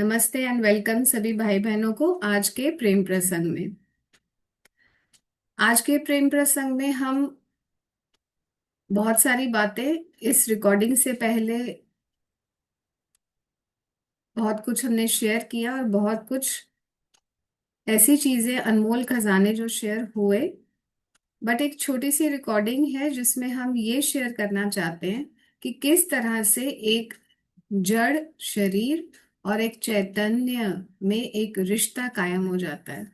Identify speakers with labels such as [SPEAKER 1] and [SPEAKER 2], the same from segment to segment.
[SPEAKER 1] नमस्ते and welcome सभी भाई बहनों को आज के प्रेम प्रसंग में। आज के प्रेम प्रसंग में हम बहुत सारी बातें इस रिकॉर्डिंग से पहले बहुत कुछ हमने शेयर किया और बहुत कुछ ऐसी चीजें अनमोल खजाने जो शेयर हुए। बट एक छोटी सी रिकॉर्डिंग है जिसमें हम ये शेयर करना चाहते हैं कि किस तरह से एक जड़ शरीर और एक चैतन्य में एक रिश्ता कायम हो जाता है।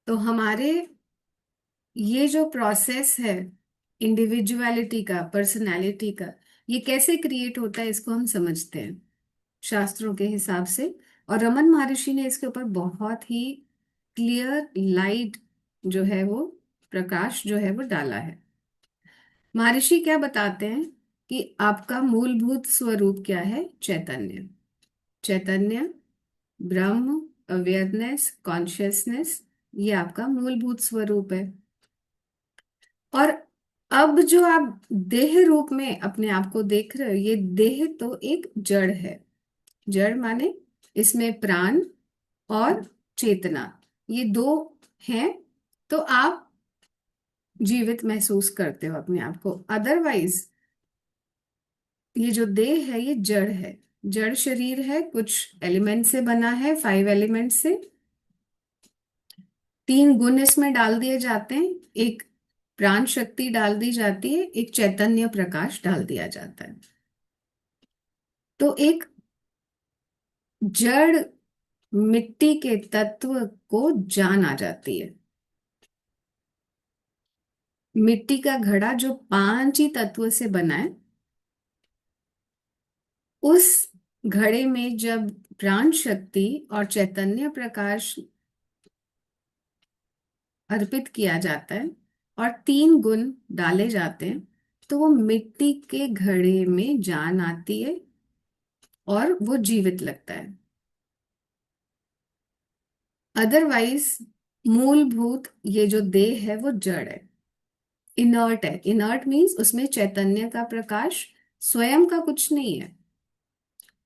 [SPEAKER 1] तो हमारे ये जो प्रोसेस है इंडिविजुअलिटी का, पर्सनालिटी का, ये कैसे क्रिएट होता है इसको हम समझते हैं शास्त्रों के हिसाब से। और रमन महर्षि ने इसके ऊपर बहुत ही क्लियर लाइट जो है वो, प्रकाश जो है वो डाला है। महर्षि क्या बताते हैं कि आपका मूलभूत स्वरूप क्या है? चैतन्य। चैतन्य, ब्रह्म, अवेयरनेस, कॉन्शियसनेस, ये आपका मूलभूत स्वरूप है। और अब जो आप देह रूप में अपने आप को देख रहे हो, ये देह तो एक जड़ है। जड़ माने इसमें प्राण और चेतना, ये दो हैं। तो आप जीवित महसूस करते हो अपने आप को। अदरवाइज ये जो देह है ये जड़ है। जड़ शरीर है, कुछ एलिमेंट से बना है, 5 एलिमेंट से। 3 गुण इसमें डाल दिए जाते हैं। एक प्राण शक्ति डाल दी जाती है, एक चैतन्य प्रकाश डाल दिया जाता है। तो एक जड़ मिट्टी के तत्व को जान आ जाती है। मिट्टी का घड़ा जो 5 ही तत्व से बना है, उस घड़े में जब प्राण शक्ति और चैतन्य प्रकाश अर्पित किया जाता है और 3 गुण डाले जाते हैं, तो वो मिट्टी के घड़े में जान आती है और वो जीवित लगता है। अदरवाइज मूलभूत ये जो देह है वो जड़ है, इनर्ट है। इनर्ट मीन्स उसमें चैतन्य का प्रकाश स्वयं का कुछ नहीं है।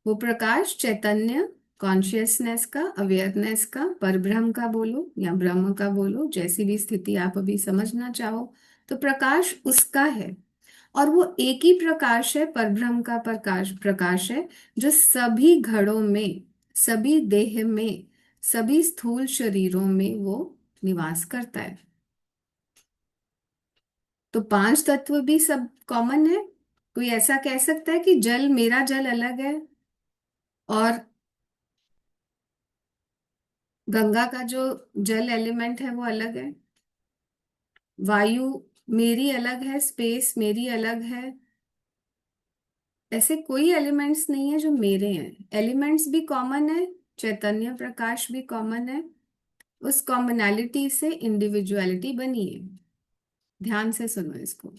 [SPEAKER 1] वो प्रकाश चैतन्य, कॉन्शियसनेस का, अवेयरनेस का, परब्रह्म का बोलो या ब्रह्म का बोलो, जैसी भी स्थिति आप अभी समझना चाहो, तो प्रकाश उसका है। और वो एक ही प्रकाश है, परब्रह्म का प्रकाश प्रकाश है, जो सभी घड़ों में, सभी देह में, सभी स्थूल शरीरों में वो निवास करता है। तो 5 तत्व भी सब कॉमन है। कोई ऐसा कह सकता है कि जल, मेरा जल अलग है और गंगा का जो जल एलिमेंट है वो अलग है, वायु मेरी अलग है, स्पेस मेरी अलग है। ऐसे कोई एलिमेंट्स नहीं है जो मेरे हैं। एलिमेंट्स भी कॉमन है, चैतन्य प्रकाश भी कॉमन है। उस कॉमनैलिटी से इंडिविजुअलिटी बनी है। ध्यान से सुनो इसको,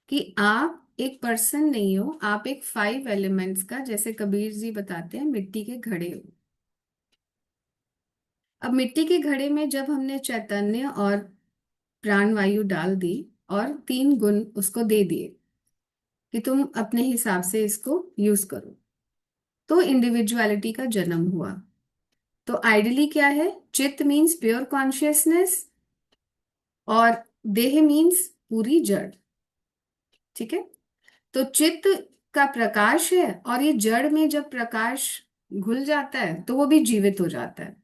[SPEAKER 1] कि आप एक पर्सन नहीं हो, आप एक 5 एलिमेंट्स का, जैसे कबीर जी बताते हैं, मिट्टी के घड़े हो। अब मिट्टी के घड़े में जब हमने चैतन्य और प्राण वायु डाल दी और 3 गुण उसको दे दिए कि तुम अपने हिसाब से इसको यूज करो, तो इंडिविजुअलिटी का जन्म हुआ। तो आइडियली क्या है? चित्त मीन्स प्योर कॉन्शियसनेस और देह मीन्स पूरी जड़। ठीक है? तो चित्त का प्रकाश है और ये जड़ में जब प्रकाश घुल जाता है तो वो भी जीवित हो जाता है।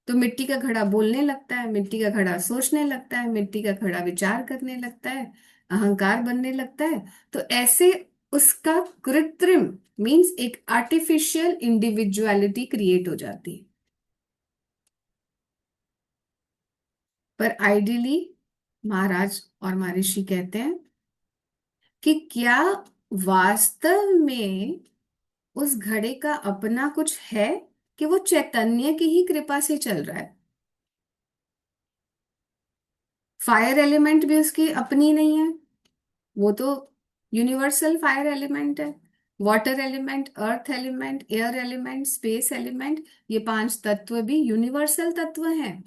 [SPEAKER 1] तो मिट्टी का घड़ा बोलने लगता है, मिट्टी का घड़ा सोचने लगता है, मिट्टी का घड़ा विचार करने लगता है, अहंकार बनने लगता है। तो ऐसे उसका कृत्रिम मीन्स एक आर्टिफिशियल इंडिविजुअलिटी क्रिएट हो जाती है। पर आइडियली महाराज और महर्षि कहते हैं कि क्या वास्तव में उस घड़े का अपना कुछ है, कि वो चैतन्य की ही कृपा से चल रहा है? फायर एलिमेंट भी उसकी अपनी नहीं है, वो तो यूनिवर्सल फायर एलिमेंट है। Water element, earth element, air element, space element, ये 5 तत्व भी यूनिवर्सल तत्व हैं।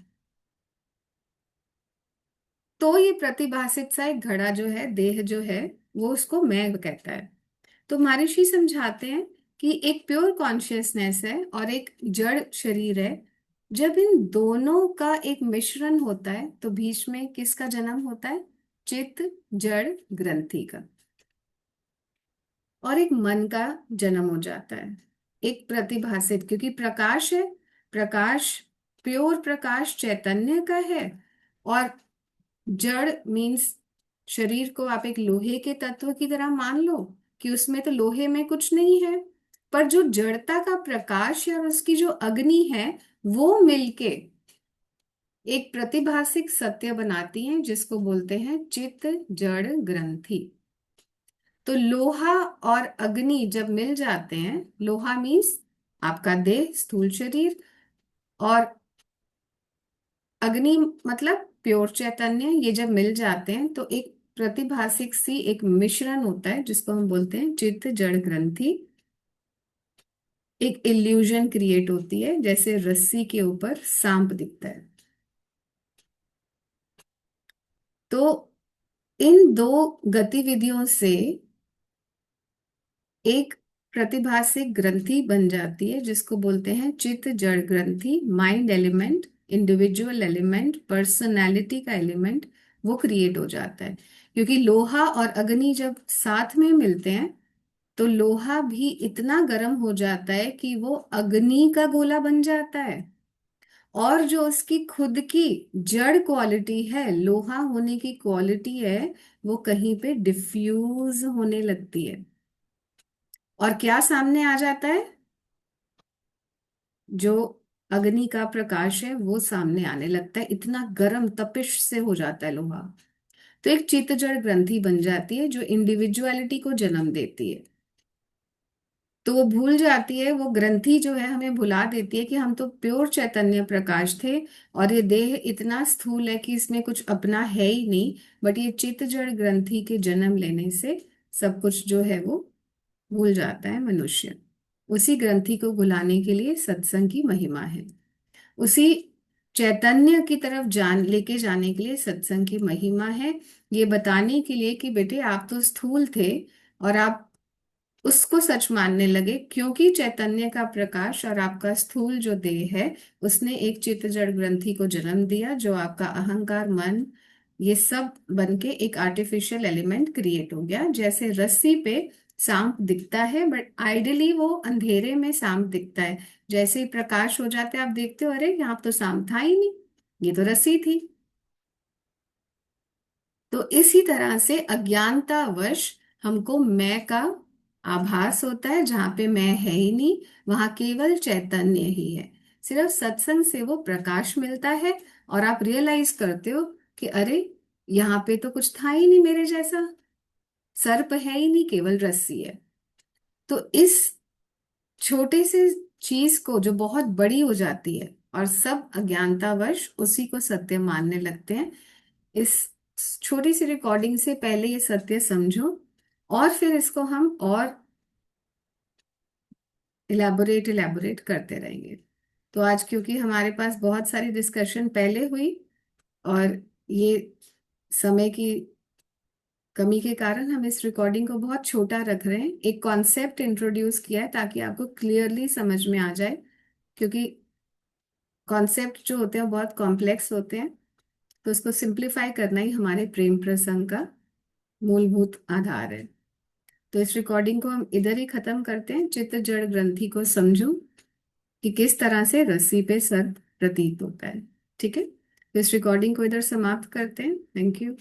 [SPEAKER 1] तो ये प्रतिभासित सा एक घड़ा जो है, देह जो है, वो उसको मैं कहता है। तो महर्षि समझाते हैं कि एक प्योर कॉन्शियसनेस है और एक जड़ शरीर है। जब इन दोनों का एक मिश्रण होता है तो बीच में किसका जन्म होता है? चित्त जड़ ग्रंथि का। और एक मन का जन्म हो जाता है, एक प्रतिभासित, क्योंकि प्रकाश है। प्रकाश, प्योर प्रकाश चैतन्य का है। और जड़ मीन्स शरीर को आप एक लोहे के तत्व की तरह मान लो कि उसमें तो लोहे में कुछ नहीं है, पर जो जड़ता का प्रकाश है और उसकी जो अग्नि है, वो मिलके एक प्रतिभासिक सत्य बनाती हैं जिसको बोलते हैं चित्त जड़ ग्रंथि। तो लोहा और अग्नि जब मिल जाते हैं, लोहा मीन्स आपका देह स्थूल शरीर, और अग्नि मतलब प्योर चैतन्य, ये जब मिल जाते हैं तो एक प्रतिभासिक सी एक मिश्रण होता है जिसको हम बोलते हैं चित्त जड़ ग्रंथि। एक इल्यूजन क्रिएट होती है, जैसे रस्सी के ऊपर सांप दिखता है। तो इन दो गतिविधियों से एक प्रतिभासिक ग्रंथि बन जाती है जिसको बोलते हैं चित्त जड़ ग्रंथि। Mind element, individual element, personality का एलिमेंट वो क्रिएट हो जाता है। क्योंकि लोहा और अग्नि जब साथ में मिलते हैं तो लोहा भी इतना गर्म हो जाता है कि वो अग्नि का गोला बन जाता है। और जो उसकी खुद की जड़ क्वालिटी है, लोहा होने की क्वालिटी है, वो कहीं पे डिफ्यूज होने लगती है। और क्या सामने आ जाता है? जो अग्नि का प्रकाश है वो सामने आने लगता है, इतना गर्म तपिश से हो जाता है लोहा। तो एक चित्त जड़ ग्रंथि बन जाती है जो इंडिविजुअलिटी को जन्म देती है। तो वो भूल जाती है, वो ग्रंथि जो है हमें भुला देती है कि हम तो प्योर चैतन्य प्रकाश थे, और ये देह इतना स्थूल है कि इसमें कुछ अपना है ही नहीं। बट ये चित्त जड़ ग्रंथि के जन्म लेने से सब कुछ जो है वो भूल जाता है मनुष्य। उसी ग्रंथि को भुलाने के लिए सत्संग की महिमा है। उसी चैतन्य की तरफ जान लेके जाने के लिए सत्संग की महिमा है। ये बताने के लिए कि बेटे आप तो स्थूल थे और आप उसको सच मानने लगे, क्योंकि चैतन्य का प्रकाश और आपका स्थूल जो देह है उसने एक चित्त जड़ ग्रंथि को जन्म दिया, जो आपका अहंकार मन ये सब बन के एक आर्टिफिशियल एलिमेंट क्रिएट हो गया। जैसे रस्सी पे सांप दिखता है, बट आइडियली वो अंधेरे में सांप दिखता है। जैसे ही प्रकाश हो जाता है आप देखते हो अरे यहाँ तो सांप था ही नहीं, ये तो रस्सी थी। तो इसी तरह से अज्ञानतावश हमको मैं का आभास होता है, जहां पे मैं है ही नहीं, वहां केवल चैतन्य ही है। सिर्फ सत्संग से वो प्रकाश मिलता है और आप रियलाइज करते हो कि अरे यहाँ पे तो कुछ था ही नहीं मेरे जैसा, सर्प है ही नहीं, केवल रस्सी है। तो इस छोटे से चीज को जो बहुत बड़ी हो जाती है और सब अज्ञानतावश उसी को सत्य मानने लगते हैं, इस छोटी सी रिकॉर्डिंग से पहले ये सत्य समझो, और फिर इसको हम और इलेबोरेट इलेबोरेट करते रहेंगे। तो आज क्योंकि हमारे पास बहुत सारी डिस्कशन पहले हुई और ये समय की कमी के कारण हम इस रिकॉर्डिंग को बहुत छोटा रख रहे हैं। एक कॉन्सेप्ट इंट्रोड्यूस किया है ताकि आपको क्लियरली समझ में आ जाए, क्योंकि कॉन्सेप्ट जो होते हैं वो बहुत कॉम्प्लेक्स होते हैं। तो उसको सिंप्लीफाई करना ही हमारे प्रेम प्रसंग का मूलभूत आधार है। तो इस रिकॉर्डिंग को हम इधर ही खत्म करते हैं। चित्त जड़ ग्रंथि को समझो कि किस तरह से रस्सी पे सर प्रतीत होता है। ठीक है, तो इस रिकॉर्डिंग को इधर समाप्त करते हैं। Thank you.